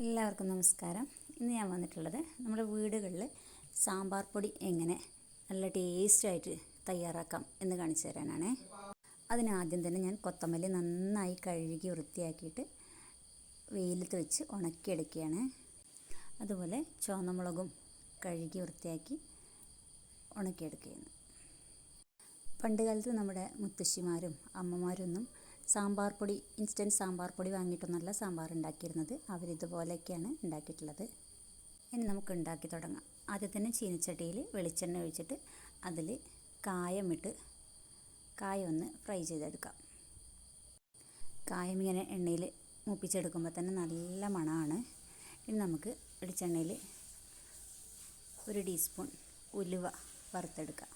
എല്ലാവർക്കും നമസ്കാരം. ഇന്ന് ഞാൻ വന്നിട്ടുള്ളത് നമ്മുടെ വീടുകളിൽ സാമ്പാർ പൊടി എങ്ങനെ നല്ല ടേസ്റ്റായിട്ട് തയ്യാറാക്കാം എന്ന് കാണിച്ചു തരാനാണ്. അതിനാദ്യം തന്നെ ഞാൻ കൊത്തമല്ലി നന്നായി കഴുകി വൃത്തിയാക്കിയിട്ട് വെയിലത്ത് വെച്ച് ഉണക്കിയെടുക്കുകയാണ്. അതുപോലെ ചുവന്നമുളകും കഴുകി വൃത്തിയാക്കി ഉണക്കിയെടുക്കുകയാണ്. പണ്ടുകാലത്ത് നമ്മുടെ മുത്തശ്ശിമാരും അമ്മമാരൊന്നും സാമ്പാർ പൊടി, ഇൻസ്റ്റൻറ്റ് സാമ്പാർ പൊടി വാങ്ങിയിട്ടൊന്നല്ല സാമ്പാർ ഉണ്ടാക്കിയിരുന്നത്. അവരിതുപോലെയൊക്കെയാണ് ഉണ്ടാക്കിയിട്ടുള്ളത്. ഇനി നമുക്ക് ഉണ്ടാക്കി തുടങ്ങാം. ആദ്യം തന്നെ ചീനിച്ചട്ടിയിൽ വെളിച്ചെണ്ണ ഒഴിച്ചിട്ട് അതിൽ കായം ഒന്ന് ഫ്രൈ ചെയ്തെടുക്കാം. കായം ഇങ്ങനെ എണ്ണയിൽ മൂപ്പിച്ചെടുക്കുമ്പോൾ തന്നെ നല്ല മണമാണ്. ഇനി നമുക്ക് വെളിച്ചെണ്ണയിൽ 1 ടീസ്പൂൺ ഉലുവ വറുത്തെടുക്കാം.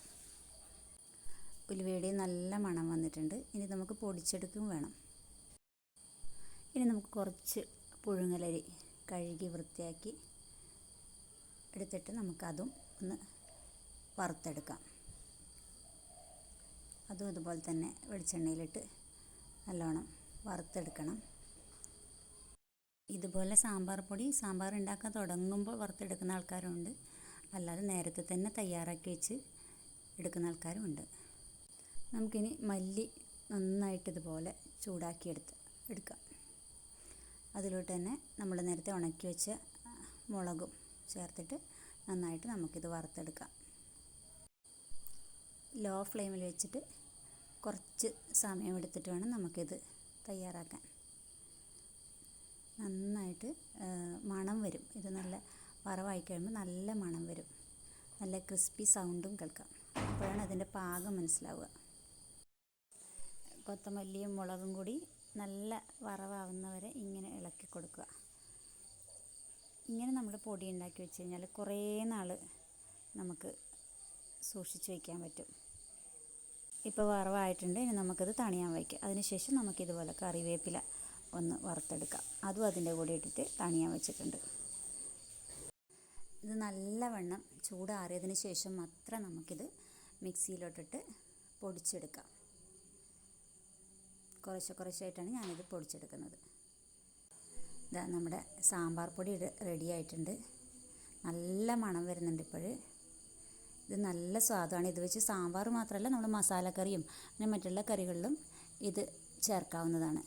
ഉലുവയുടെ നല്ല മണം വന്നിട്ടുണ്ട്. ഇനി നമുക്ക് പൊടിച്ചെടുക്കും വേണം. ഇനി നമുക്ക് കുറച്ച് പുഴുങ്ങലരി കഴുകി വൃത്തിയാക്കി എടുത്തിട്ട് നമുക്കതും ഒന്ന് വറുത്തെടുക്കാം. അതും ഇതുപോലെ തന്നെ വെളിച്ചെണ്ണയിലിട്ട് നല്ലോണം വറുത്തെടുക്കണം. ഇതുപോലെ സാമ്പാർ ഉണ്ടാക്കാൻ തുടങ്ങുമ്പോൾ വറുത്തെടുക്കുന്ന ആൾക്കാരുണ്ട്, അല്ലാതെ നേരത്തെ തന്നെ തയ്യാറാക്കി വെച്ച് എടുക്കുന്ന ആൾക്കാരും ഉണ്ട്. നമുക്കിനി മല്ലി നന്നായിട്ട് ഇതുപോലെ ചൂടാക്കി എടുക്കാം. അതിലോട്ട് തന്നെ നമ്മൾ നേരത്തെ ഉണക്കി വെച്ച മുളകും ചേർത്തിട്ട് നന്നായിട്ട് നമുക്കിത് വറുത്തെടുക്കാം. ലോ ഫ്ലെയിമിൽ വെച്ചിട്ട് കുറച്ച് സമയമെടുത്തിട്ട് വേണം നമുക്കിത് തയ്യാറാക്കാൻ. നന്നായിട്ട് മണം വരും. ഇത് നല്ല വറവായി കഴിയുമ്പോൾ നല്ല മണം വരും. നല്ല ക്രിസ്പി സൗണ്ടും കേൾക്കാം. അപ്പോഴാണ് അതിൻ്റെ പാകം മനസ്സിലാവുക. കൊത്തമല്ലിയും മുളകും കൂടി നല്ല വറവാവുന്നവരെ ഇങ്ങനെ ഇളക്കി കൊടുക്കുക. ഇങ്ങനെ നമ്മൾ പൊടി ഉണ്ടാക്കി വെച്ച് കഴിഞ്ഞാൽ കുറേ നാൾ നമുക്ക് സൂക്ഷിച്ച് വയ്ക്കാൻ പറ്റും. ഇപ്പോൾ വറവായിട്ടുണ്ട്. ഇനി നമുക്കത് തണിയാൻ വയ്ക്കാം. അതിനുശേഷം നമുക്കിതുപോലെ കറിവേപ്പില ഒന്ന് വറുത്തെടുക്കാം. അതും അതിൻ്റെ കൂടെ ഇട്ടിട്ട് തണിയാൻ വെച്ചിട്ടുണ്ട്. ഇത് നല്ലവണ്ണം ചൂടാറിയതിന് ശേഷം മാത്രം നമുക്കിത് മിക്സിയിലോട്ടിട്ട് പൊടിച്ചെടുക്കാം. കുറച്ചായിട്ടാണ് ഞാനിത് പൊടിച്ചെടുക്കുന്നത്. ഇതാ നമ്മുടെ സാമ്പാർ പൊടി റെഡി ആയിട്ടുണ്ട്. നല്ല മണം വരുന്നുണ്ട് ഇപ്പോൾ. ഇത് നല്ല സ്വാദാണ്. ഇത് വെച്ച് സാമ്പാർ മാത്രമല്ല, നമ്മൾ മസാലക്കറിയും അങ്ങനെ മറ്റുള്ള കറികളിലും ഇത് ചേർക്കാവുന്നതാണ്.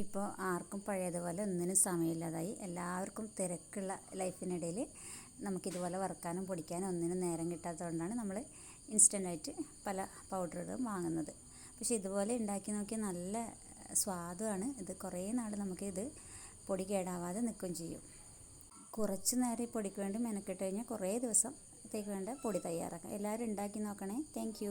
ഇപ്പോൾ ആർക്കും പഴയതുപോലെ ഒന്നിനും സമയമില്ലാതായി. എല്ലാവർക്കും തിരക്കുള്ള ലൈഫിനിടയിൽ നമുക്കിതുപോലെ വറുക്കാനും പൊടിക്കാനും ഒന്നിനും നേരം കിട്ടാത്തതുകൊണ്ടാണ് നമ്മൾ ഇൻസ്റ്റൻ്റായിട്ട് പല പൗഡറുകളും വാങ്ങുന്നത്. പക്ഷേ ഇതുപോലെ ഉണ്ടാക്കി നോക്കിയാൽ നല്ല സ്വാദുമാണ്. ഇത് കുറേ നാൾ നമുക്കിത് പൊടി കേടാവാതെ നിൽക്കുകയും ചെയ്യും. കുറച്ച് നേരം ഈ പൊടിക്ക് വേണ്ടി മെനക്കെട്ട് കഴിഞ്ഞാൽ കുറേ ദിവസത്തേക്ക് വേണ്ട പൊടി തയ്യാറാക്കാം. എല്ലാവരും ഉണ്ടാക്കി നോക്കണേ. താങ്ക്